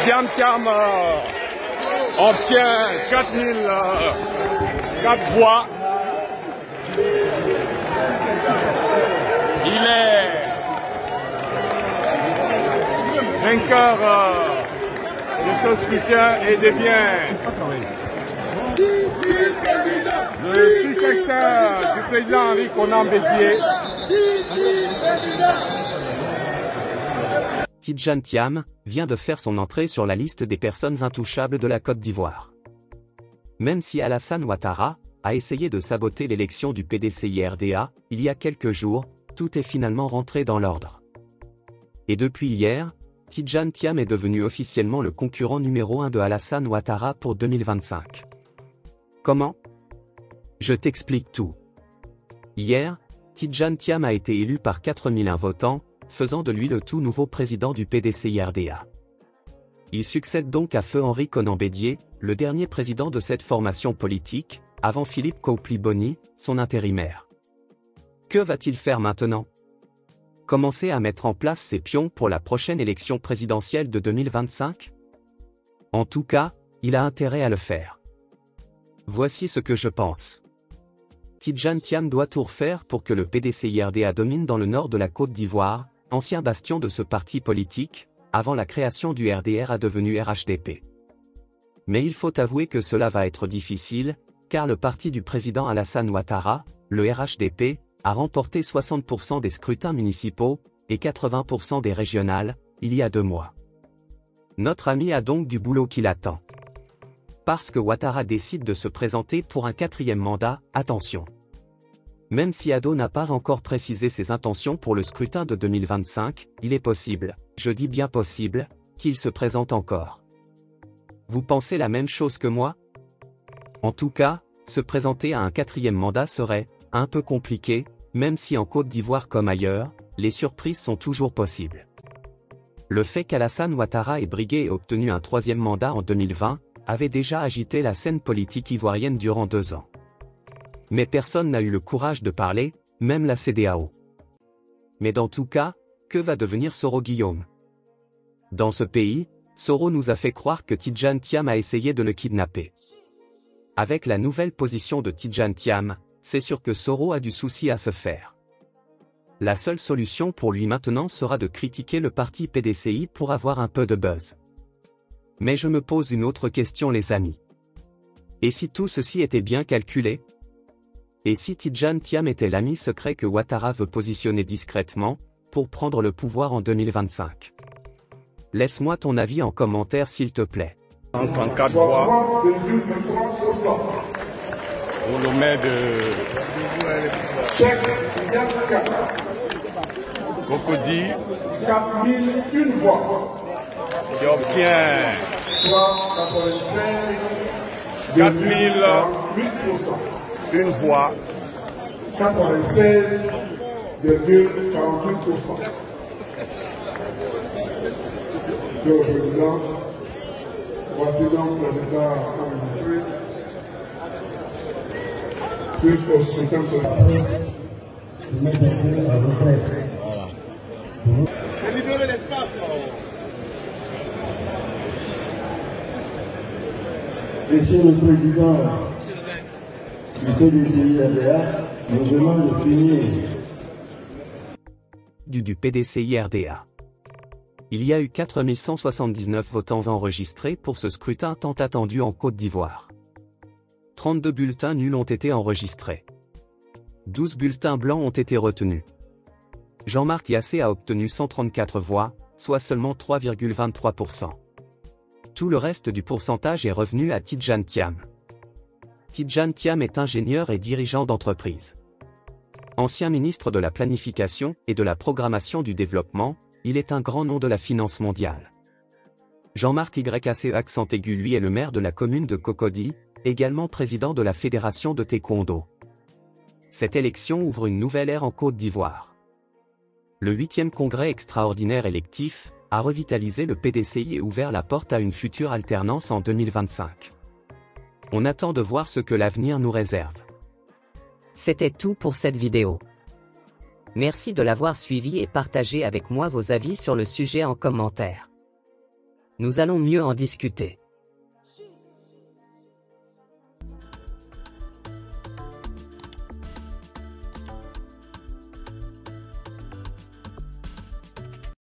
Tidjane Thiam obtient 4004 voix. Il est vainqueur de ce scrutin et devient le successeur du président Henri Konan Bédié. Tidjane Thiam vient de faire son entrée sur la liste des personnes intouchables de la Côte d'Ivoire. Même si Alassane Ouattara a essayé de saboter l'élection du PDCI-RDA il y a quelques jours, tout est finalement rentré dans l'ordre. Et depuis hier, Tidjane Thiam est devenu officiellement le concurrent numéro 1 de Alassane Ouattara pour 2025. Comment? Je t'explique tout. Hier, Tidjane Thiam a été élu par 4001 votants, faisant de lui le tout nouveau président du PDCI-RDA. Il succède donc à feu Henri Konan Bédié, le dernier président de cette formation politique, avant Philippe Koulibaly, son intérimaire. Que va-t-il faire maintenant? Commencer à mettre en place ses pions pour la prochaine élection présidentielle de 2025? En tout cas, il a intérêt à le faire. Voici ce que je pense. Tidjane Thiam doit tout refaire pour que le PDCI-RDA domine dans le nord de la Côte d'Ivoire, ancien bastion de ce parti politique, avant la création du RDR a devenu RHDP. Mais il faut avouer que cela va être difficile, car le parti du président Alassane Ouattara, le RHDP, a remporté 60% des scrutins municipaux, et 80% des régionales, il y a 2 mois. Notre ami a donc du boulot qui l'attend. Parce que Ouattara décide de se présenter pour un 4e mandat, attention. Même si Ado n'a pas encore précisé ses intentions pour le scrutin de 2025, il est possible, je dis bien possible, qu'il se présente encore. Vous pensez la même chose que moi? En tout cas, se présenter à un 4e mandat serait un peu compliqué, même si en Côte d'Ivoire comme ailleurs, les surprises sont toujours possibles. Le fait qu'Alassane Ouattara ait brigué et obtenu un 3e mandat en 2020, avait déjà agité la scène politique ivoirienne durant 2 ans. Mais personne n'a eu le courage de parler, même la CEDEAO. Mais dans tout cas, que va devenir Soro Guillaume? Dans ce pays, Soro nous a fait croire que Tidjane Thiam a essayé de le kidnapper. Avec la nouvelle position de Tidjane Thiam, c'est sûr que Soro a du souci à se faire. La seule solution pour lui maintenant sera de critiquer le parti PDCI pour avoir un peu de buzz. Mais je me pose une autre question les amis. Et si tout ceci était bien calculé? Et si Tidjane Thiam était l'ami secret que Ouattara veut positionner discrètement, pour prendre le pouvoir en 2025? Laisse-moi ton avis en commentaire s'il te plaît. 34 voix pour le maire de Cocody, 4001 voix. Qui obtient 4001 voix. 96,48%. Le président, voici donc le résultat enregistré. Puis au scrutin sur la Libérer l'espace. Monsieur le Président du PDCI-RDA, nous venons de finir. Du PDCI-RDA. Il y a eu 4179 votants enregistrés pour ce scrutin tant attendu en Côte d'Ivoire. 32 bulletins nuls ont été enregistrés. 12 bulletins blancs ont été retenus. Jean-Marc Yassé a obtenu 134 voix, soit seulement 3,23%. Tout le reste du pourcentage est revenu à Tidjane Thiam. Tidjane Thiam est ingénieur et dirigeant d'entreprise. Ancien ministre de la Planification et de la Programmation du Développement, il est un grand nom de la finance mondiale. Jean-Marc YAC accent aigu lui est le maire de la commune de Cocody, également président de la Fédération de Taekwondo. Cette élection ouvre une nouvelle ère en Côte d'Ivoire. Le 8e congrès extraordinaire électif a revitalisé le PDCI et ouvert la porte à une future alternance en 2025. On attend de voir ce que l'avenir nous réserve. C'était tout pour cette vidéo. Merci de l'avoir suivi et partagé avec moi vos avis sur le sujet en commentaire. Nous allons mieux en discuter.